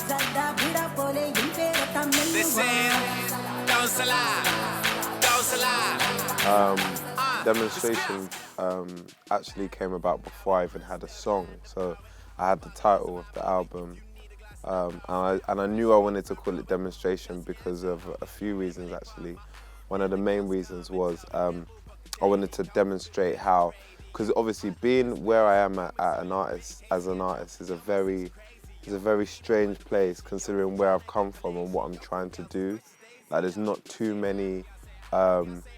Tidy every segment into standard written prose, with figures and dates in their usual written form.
This is Don't Demonstration actually came about before I even had a song. So I had the title of the album, and I knew I wanted to call it Demonstration because of a few reasons actually. One of the main reasons was I wanted to demonstrate how, because obviously being where I am as an artist is a very strange place considering where I've come from and what I'm trying to do. Like there's not too many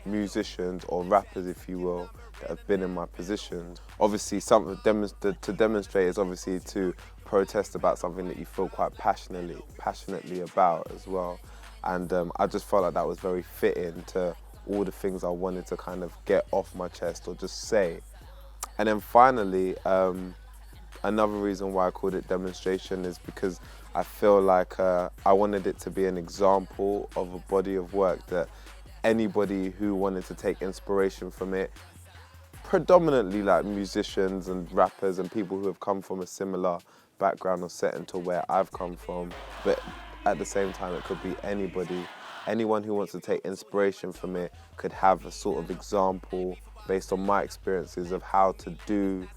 musicians or rappers, if you will, that have been in my position. Obviously, to demonstrate is obviously to protest about something that you feel quite passionately about as well. And I just felt like that was very fitting to all the things I wanted to kind of get off my chest or just say. And then finally, another reason why I called it Demonstration is because I feel like I wanted it to be an example of a body of work that anybody who wanted to take inspiration from it, predominantly like musicians and rappers and people who have come from a similar background or setting to where I've come from, but at the same time it could be anybody. Anyone who wants to take inspiration from it could have a sort of example based on my experiences of how to do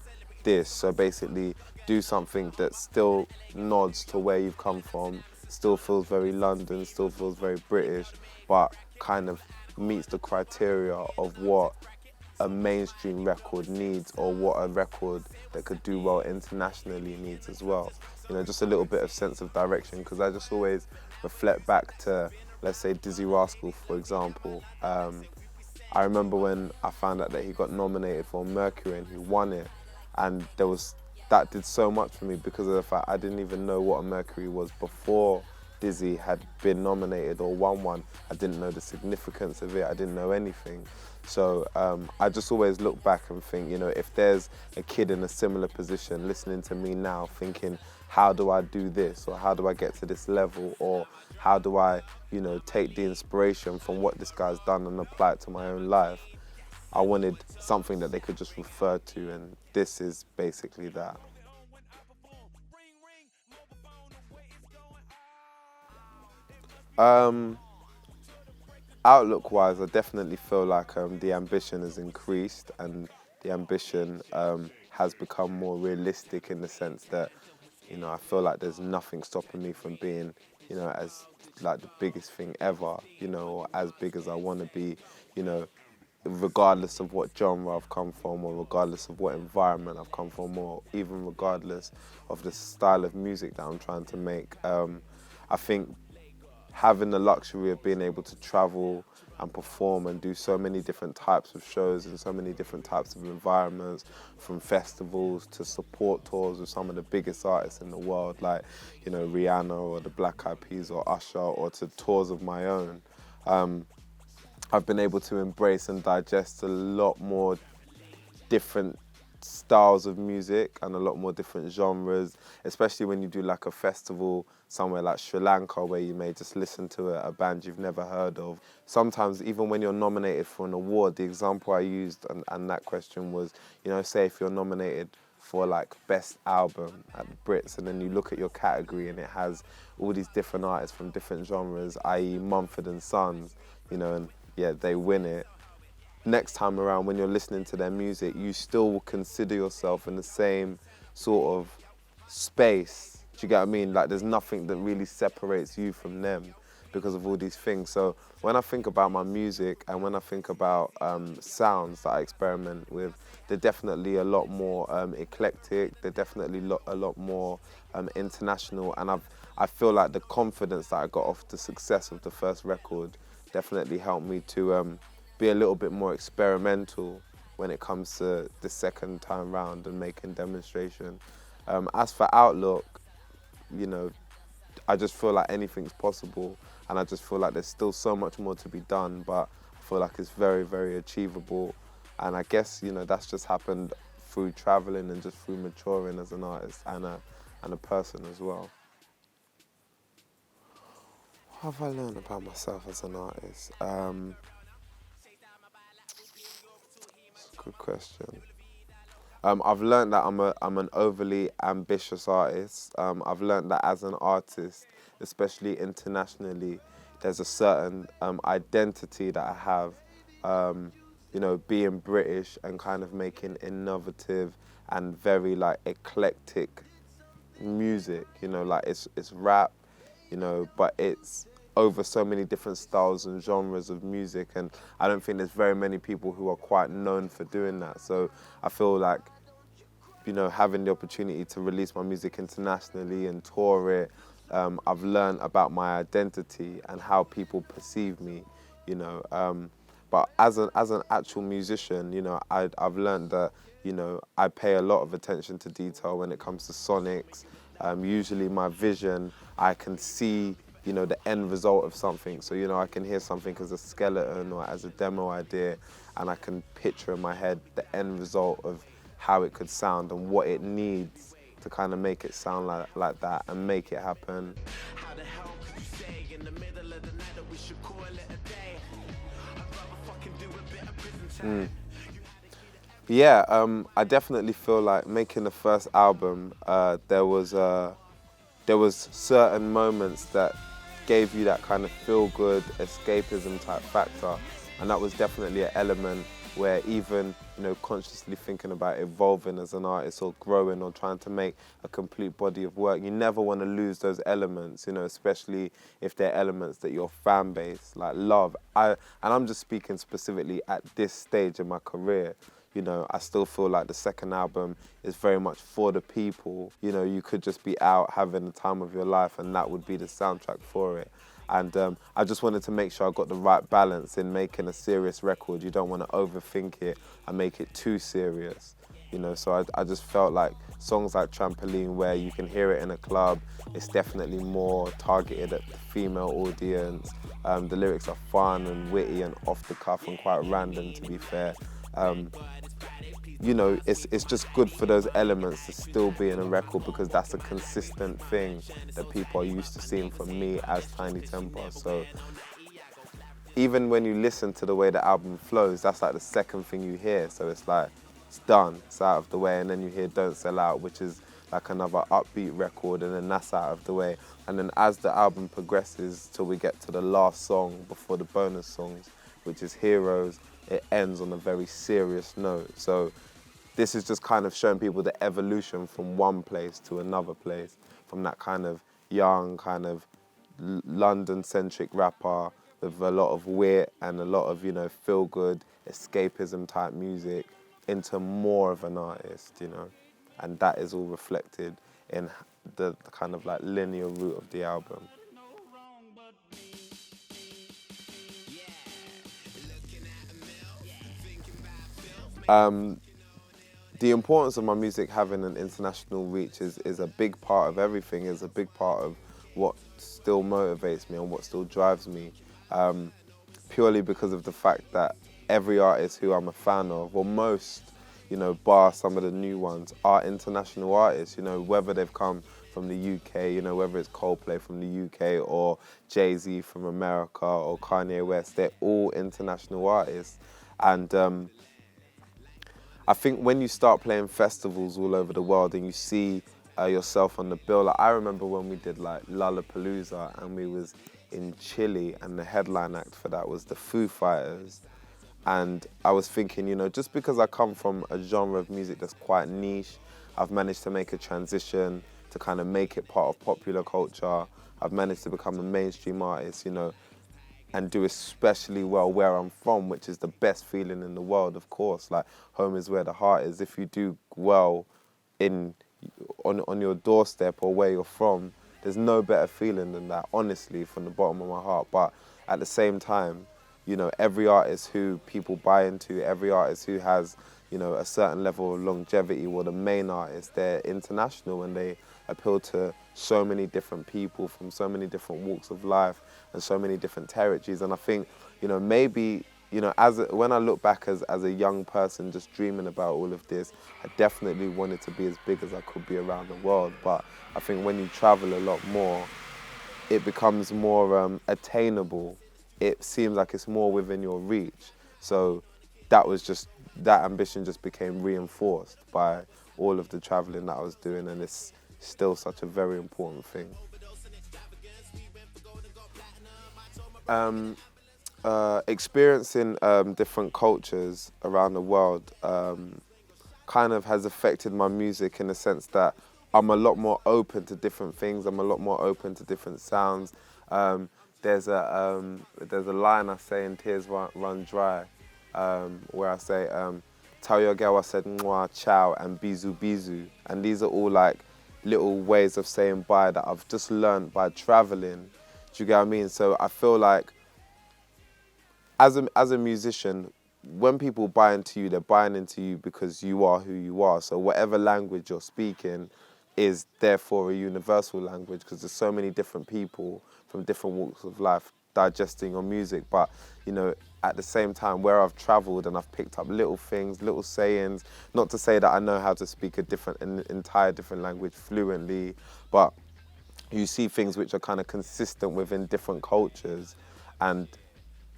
this. So basically do something that still nods to where you've come from, still feels very London, still feels very British, but kind of meets the criteria of what a mainstream record needs or what a record that could do well internationally needs as well. You know, just a little bit of sense of direction, because I just always reflect back to, let's say, Dizzy Rascal, for example. I remember when I found out that he got nominated for Mercury and he won it, and that did so much for me because of the fact I didn't even know what a Mercury was before Dizzy had been nominated or won one. I didn't know the significance of it, I didn't know anything. So I just always look back and think, you know, if there's a kid in a similar position listening to me now thinking, how do I do this, or how do I get to this level, or how do I, you know, take the inspiration from what this guy's done and apply it to my own life, I wanted something that they could just refer to, and this is basically that. Outlook-wise, I definitely feel like the ambition has increased, and the ambition has become more realistic in the sense that, you know, I feel like there's nothing stopping me from being, you know, as like the biggest thing ever, you know, or as big as I want to be, you know, regardless of what genre I've come from, or regardless of what environment I've come from, or even regardless of the style of music that I'm trying to make. I think having the luxury of being able to travel and perform and do so many different types of shows in so many different types of environments, from festivals to support tours with some of the biggest artists in the world, like, you know, Rihanna or the Black Eyed Peas or Usher, or to tours of my own. I've been able to embrace and digest a lot more different styles of music and a lot more different genres, especially when you do like a festival somewhere like Sri Lanka, where you may just listen to a band you've never heard of. Sometimes even when you're nominated for an award, the example I used and that question was, you know, say if you're nominated for like best album at the Brits, and then you look at your category and it has all these different artists from different genres, i.e. Mumford and Sons, you know, and yeah, they win it. Next time around, when you're listening to their music, you still will consider yourself in the same sort of space. Do you get what I mean? Like, there's nothing that really separates you from them because of all these things. So when I think about my music and when I think about sounds that I experiment with, they're definitely a lot more eclectic. They're definitely a lot more international. And I feel like the confidence that I got off the success of the first record definitely helped me to be a little bit more experimental when it comes to the second time round and making Demonstration. As for Outlook, you know, I just feel like anything's possible, and I just feel like there's still so much more to be done, but I feel like it's very, very achievable. And I guess, you know, that's just happened through traveling and just through maturing as an artist and a person as well. What have I learned about myself as an artist? It's a good question. I've learned that I'm an overly ambitious artist. I've learned that as an artist, especially internationally, there's a certain identity that I have. You know, being British and kind of making innovative and very like eclectic music. You know, like it's rap, you know, but it's over so many different styles and genres of music, and I don't think there's very many people who are quite known for doing that. So I feel like, you know, having the opportunity to release my music internationally and tour it, I've learned about my identity and how people perceive me, you know. But as an actual musician, you know, I've learned that, you know, I pay a lot of attention to detail when it comes to sonics. Usually my vision, I can see, you know, the end result of something. So, you know, I can hear something as a skeleton or as a demo idea, and I can picture in my head the end result of how it could sound and what it needs to kind of make it sound like that and make it happen. How the hell could you say in the middle of the night that we should call it a day? I'd rather fucking do a bit of prison time. Yeah, I definitely feel like making the first album, there was certain moments that gave you that kind of feel-good escapism type factor, and that was definitely an element where even, you know, consciously thinking about evolving as an artist or growing or trying to make a complete body of work, you never want to lose those elements, you know, especially if they're elements that your fan base like love. And I'm just speaking specifically at this stage in my career. You know, I still feel like the second album is very much for the people. You know, you could just be out having the time of your life and that would be the soundtrack for it. And I just wanted to make sure I got the right balance in making a serious record. You don't want to overthink it and make it too serious. You know, so I just felt like songs like Trampoline, where you can hear it in a club, it's definitely more targeted at the female audience. The lyrics are fun and witty and off the cuff and quite random, to be fair. You know, it's just good for those elements to still be in a record, because that's a consistent thing that people are used to seeing from me as Tinie Tempah. So even when you listen to the way the album flows, that's like the second thing you hear. So it's like, it's done, it's out of the way, and then you hear Don't Sell Out, which is like another upbeat record, and then that's out of the way. And then as the album progresses till we get to the last song before the bonus songs, which is Heroes, it ends on a very serious note. So this is just kind of showing people the evolution from one place to another place, from that kind of young, kind of London-centric rapper with a lot of wit and a lot of, you know, feel-good, escapism type music, into more of an artist, you know. And that is all reflected in the kind of like linear route of the album. The importance of my music having an international reach is a big part of everything, is a big part of what still motivates me and what still drives me, purely because of the fact that every artist who I'm a fan of, or most, you know, bar some of the new ones, are international artists, you know, whether they've come from the UK, you know, whether it's Coldplay from the UK or Jay-Z from America or Kanye West, they're all international artists. And I think when you start playing festivals all over the world and you see yourself on the bill, like I remember when we did like Lollapalooza and we was in Chile, and the headline act for that was the Foo Fighters. And I was thinking, you know, just because I come from a genre of music that's quite niche, I've managed to make a transition to kind of make it part of popular culture. I've managed to become a mainstream artist, you know, and do especially well where I'm from, which is the best feeling in the world, of course. Like, home is where the heart is. If you do well on your doorstep or where you're from, there's no better feeling than that, honestly, from the bottom of my heart. But at the same time, you know, every artist who people buy into, every artist who has, you know, a certain level of longevity, or the main artists, they're international and they appeal to so many different people from so many different walks of life and so many different territories. And I think, you know, maybe, you know, when I look back as a young person just dreaming about all of this, I definitely wanted to be as big as I could be around the world. But I think when you travel a lot more, it becomes more attainable. It seems like it's more within your reach. So that was just that ambition just became reinforced by all of the traveling that I was doing, and it's still such a very important thing. Experiencing different cultures around the world kind of has affected my music in the sense that I'm a lot more open to different things. I'm a lot more open to different sounds. Um, there's a line I say in Tears Run Dry where I say, tell your girl I said mwah, ciao, and bizu bizu. And these are all like little ways of saying bye that I've just learned by traveling. Do you get what I mean? So I feel like as a musician, when people buy into you, they're buying into you because you are who you are. So whatever language you're speaking is therefore a universal language, because there's so many different people from different walks of life digesting your music. But, you know, at the same time, where I've traveled and I've picked up little things, little sayings, not to say that I know how to speak an entire different language fluently, but you see things which are kind of consistent within different cultures. And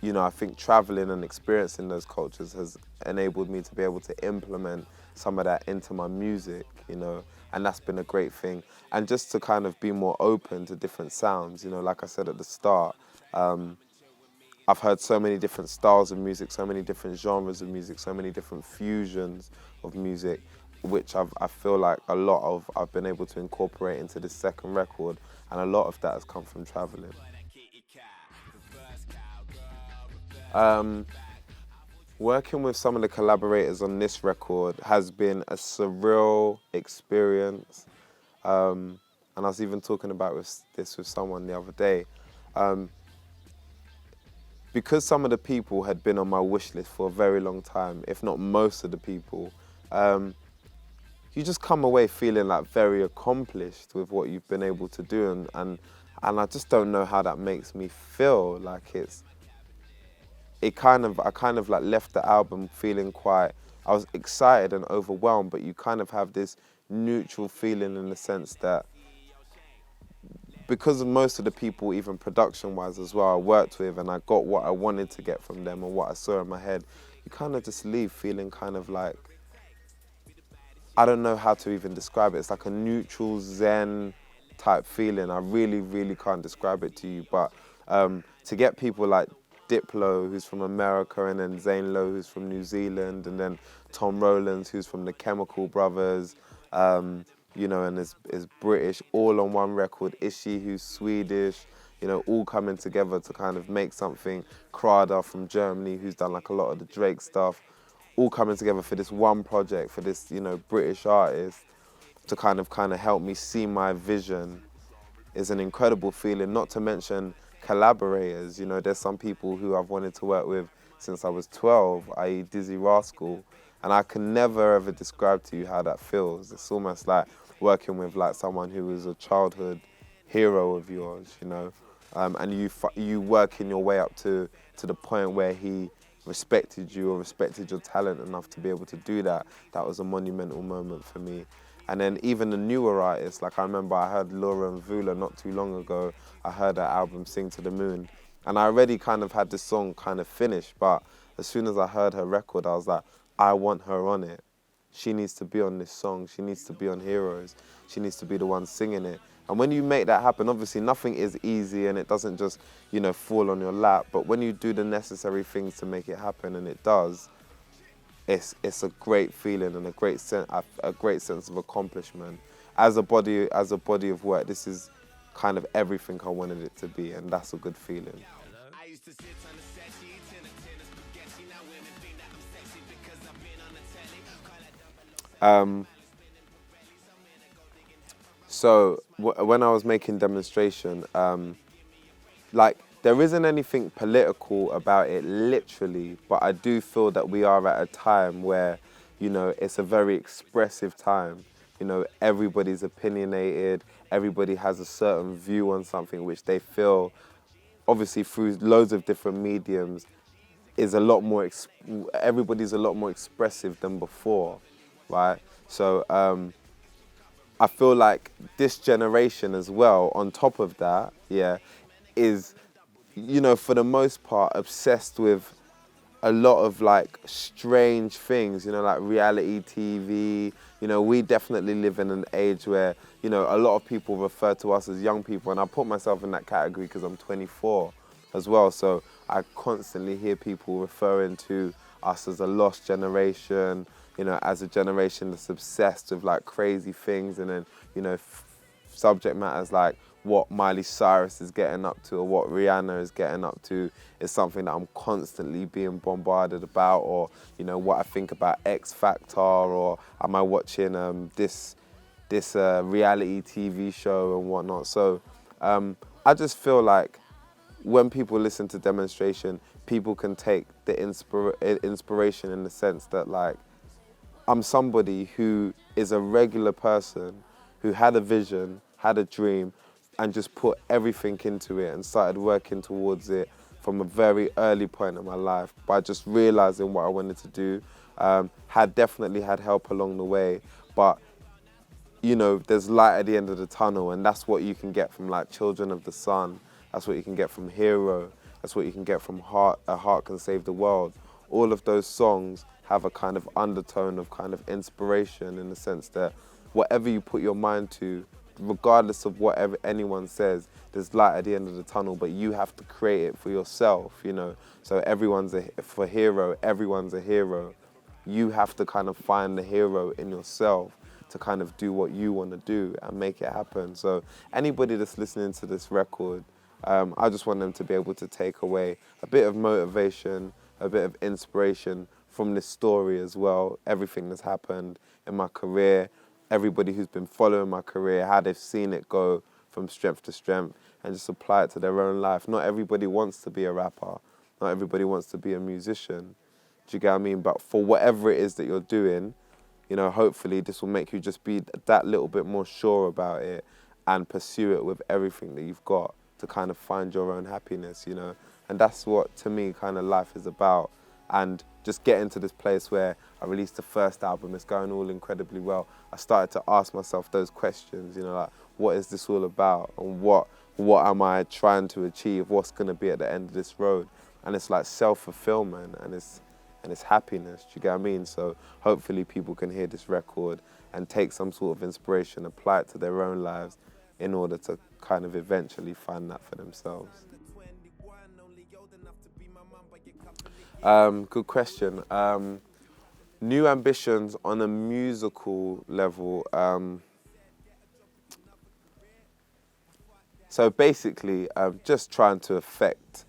you know, I think traveling and experiencing those cultures has enabled me to be able to implement some of that into my music, you know, and that's been a great thing. And just to kind of be more open to different sounds, you know, like I said at the start, I've heard so many different styles of music, so many different genres of music, so many different fusions of music, which I feel like a lot of I've been able to incorporate into this second record, and a lot of that has come from traveling. Working with some of the collaborators on this record has been a surreal experience. And I was even talking about this with someone the other day. Because some of the people had been on my wish list for a very long time, if not most of the people, you just come away feeling like very accomplished with what you've been able to do. And I just don't know how that makes me feel. Like I kind of like left the album feeling I was excited and overwhelmed, but you kind of have this neutral feeling in the sense that because of most of the people, even production-wise as well, I worked with and I got what I wanted to get from them and what I saw in my head, you kind of just leave feeling kind of like, I don't know how to even describe it. It's like a neutral Zen type feeling. I really, really can't describe it to you, but to get people like Diplo, who's from America, and then Zane Lowe, who's from New Zealand, and then Tom Rowlands, who's from the Chemical Brothers, you know, and is British, all on one record. Ishi, who's Swedish, you know, all coming together to kind of make something. Krada from Germany, who's done like a lot of the Drake stuff, all coming together for this one project, for this, you know, British artist to kind of help me see my vision is an incredible feeling, not to mention collaborators. You know, there's some people who I've wanted to work with since I was 12, i.e. Dizzy Rascal, and I can never ever describe to you how that feels. It's almost like working with like someone who was a childhood hero of yours, you know, and you working your way up to the point where he respected you or respected your talent enough to be able to do that. That was a monumental moment for me. And then even the newer artists, like I remember I heard Laura and Vula not too long ago. I heard her album Sing to the Moon, and I already kind of had this song kind of finished, but as soon as I heard her record, I was like, I want her on it. She needs to be on this song. She needs to be on Heroes. She needs to be the one singing it. And when you make that happen, obviously nothing is easy and it doesn't just, you know, fall on your lap, but when you do the necessary things to make it happen, and it does, it's a great feeling and a great sense of accomplishment. As a body of work, this is kind of everything I wanted it to be, and that's a good feeling. So when I was making Demonstration, like there isn't anything political about it literally, but I do feel that we are at a time where, you know, it's a very expressive time. You know, everybody's opinionated, everybody has a certain view on something which they feel, obviously through loads of different mediums, is a lot more, everybody's a lot more expressive than before, right? So I feel like this generation as well, on top of that, yeah, is, you know, for the most part, obsessed with a lot of like strange things, you know, like reality TV. You know, we definitely live in an age where, you know, a lot of people refer to us as young people, and I put myself in that category because I'm 24 as well. So I constantly hear people referring to us as a lost generation, you know, as a generation that's obsessed with like crazy things, and then, you know, subject matters like what Miley Cyrus is getting up to or what Rihanna is getting up to is something that I'm constantly being bombarded about, or, you know, what I think about X Factor, or am I watching this reality TV show and whatnot. So I just feel like when people listen to Demonstration, people can take the inspiration in the sense that, like, I'm somebody who is a regular person who had a vision, had a dream, and just put everything into it and started working towards it from a very early point in my life by just realizing what I wanted to do. Had definitely had help along the way, but you know, there's light at the end of the tunnel, and that's what you can get from like Children of the Sun. That's what you can get from Hero. That's what you can get from Heart. A Heart Can Save the World. All of those songs have a kind of undertone of kind of inspiration, in the sense that whatever you put your mind to, regardless of whatever anyone says, there's light at the end of the tunnel, but you have to create it for yourself, you know. So for Hero, everyone's a hero. You have to kind of find the hero in yourself to kind of do what you want to do and make it happen. So anybody that's listening to this record, I just want them to be able to take away a bit of motivation, a bit of inspiration from this story as well. Everything that's happened in my career, everybody who's been following my career, how they've seen it go from strength to strength, and just apply it to their own life. Not everybody wants to be a rapper. Not everybody wants to be a musician. Do you get what I mean? But for whatever it is that you're doing, you know, hopefully this will make you just be that little bit more sure about it and pursue it with everything that you've got to kind of find your own happiness, you know. And that's what, to me, kind of life is about. And just getting to this place where I released the first album, it's going all incredibly well. I started to ask myself those questions, you know, like, what is this all about? And what am I trying to achieve? What's going to be at the end of this road? And it's like self-fulfillment, and it's happiness, do you get what I mean? So hopefully people can hear this record and take some sort of inspiration, apply it to their own lives in order to kind of eventually find that for themselves. Good question. New ambitions on a musical level. So basically, just trying to affect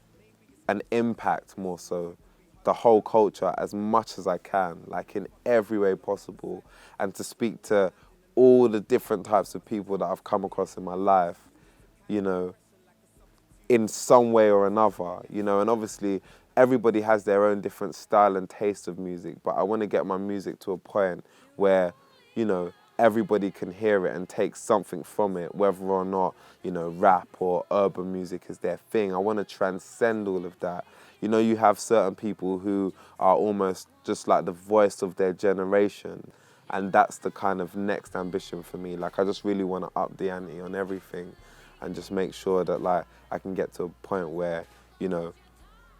and impact more so the whole culture as much as I can, like in every way possible, and to speak to all the different types of people that I've come across in my life, you know, in some way or another, you know. And obviously everybody has their own different style and taste of music, but I want to get my music to a point where, you know, everybody can hear it and take something from it, whether or not, you know, rap or urban music is their thing. I want to transcend all of that. You know, you have certain people who are almost just like the voice of their generation, and that's the kind of next ambition for me. Like, I just really want to up the ante on everything and just make sure that, like, I can get to a point where, you know,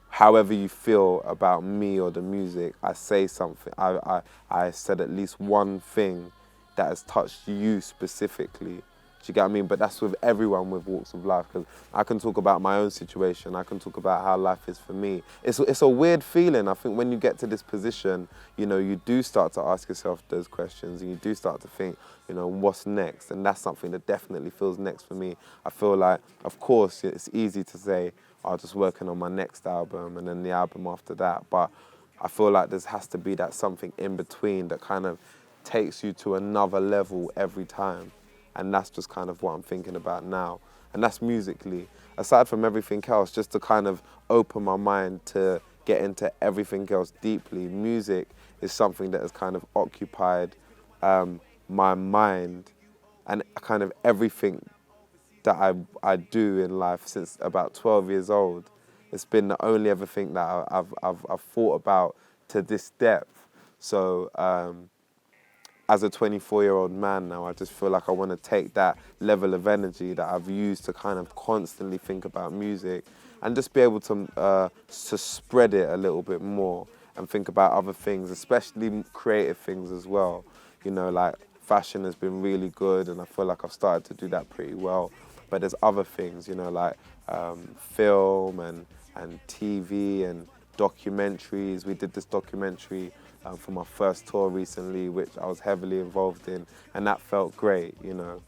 however you feel about me or the music, I say something. I said at least one thing that has touched you specifically. Do you get what I mean? But that's with everyone with walks of life, because I can talk about my own situation. I can talk about how life is for me. It's a weird feeling. I think when you get to this position, you know, you do start to ask yourself those questions, and you do start to think, you know, what's next? And that's something that definitely feels next for me. I feel like, of course, it's easy to say, I'm just working on my next album and then the album after that. But I feel like there has to be that something in between that kind of takes you to another level every time. And that's just kind of what I'm thinking about now. And that's musically. Aside from everything else, just to kind of open my mind to get into everything else deeply, music is something that has kind of occupied my mind and kind of everything that I do in life since about 12 years old. It's been the only ever thing that I've thought about to this depth. So as a 24-year-old man now, I just feel like I want to take that level of energy that I've used to kind of constantly think about music and just be able to spread it a little bit more and think about other things, especially creative things as well. You know, like fashion has been really good and I feel like I've started to do that pretty well. But there's other things, you know, like film and TV and documentaries. We did this documentary for my first tour recently, which I was heavily involved in, and that felt great, you know.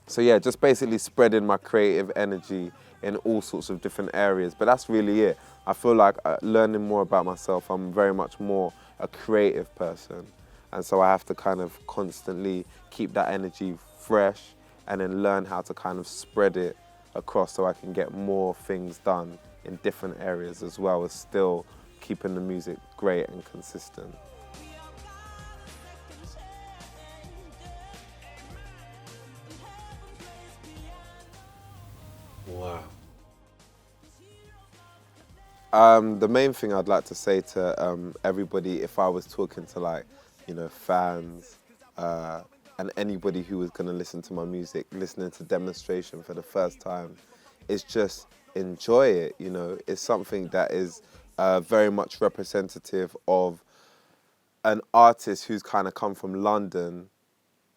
So yeah, just basically spreading my creative energy in all sorts of different areas. But that's really it. I feel like learning more about myself, I'm very much more a creative person. And so I have to kind of constantly keep that energy fresh and then learn how to kind of spread it across so I can get more things done in different areas as well as still keeping the music great and consistent. Wow. The main thing I'd like to say to everybody, if I was talking to like, you know, fans and anybody who was going to listen to my music, listening to Demonstration for the first time, is just enjoy it. You know, it's something that is very much representative of an artist who's kind of come from London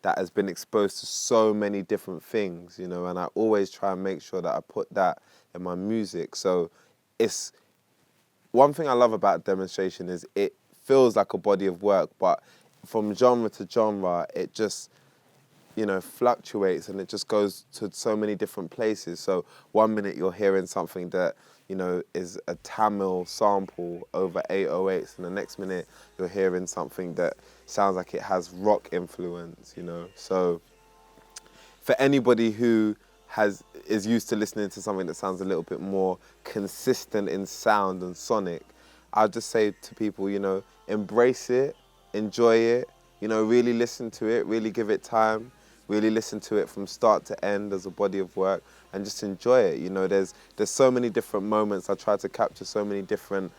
that has been exposed to so many different things, you know, and I always try and make sure that I put that in my music. So it's one thing I love about Demonstration is it feels like a body of work, but from genre to genre, it just, you know, fluctuates and it just goes to so many different places. So one minute you're hearing something that, you know, is a Tamil sample over 808s, and the next minute you're hearing something that sounds like it has rock influence, you know. So for anybody who is used to listening to something that sounds a little bit more consistent in sound and sonic, I'll just say to people, you know, embrace it, enjoy it, you know, really listen to it, really give it time, really listen to it from start to end as a body of work and just enjoy it. You know, there's so many different moments. I try to capture so many different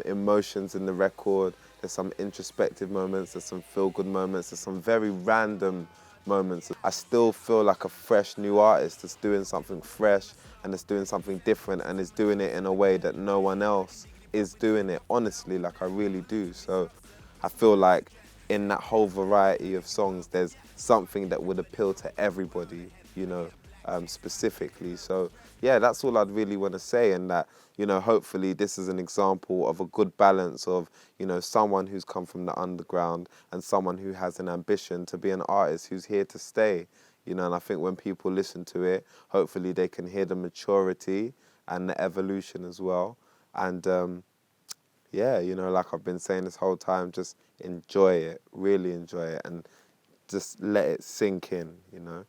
emotions in the record. There's some introspective moments, there's some feel-good moments, there's some very random moments. I still feel like a fresh new artist that's doing something fresh and that's doing something different and is doing it in a way that no one else is doing it, honestly, like I really do. So I feel like in that whole variety of songs, there's something that would appeal to everybody, you know, specifically. So yeah, that's all I'd really want to say, and that, you know, hopefully this is an example of a good balance of, you know, someone who's come from the underground and someone who has an ambition to be an artist who's here to stay, you know. And I think when people listen to it, hopefully they can hear the maturity and the evolution as well. And yeah, you know, like I've been saying this whole time, just enjoy it, really enjoy it, and just let it sink in, you know.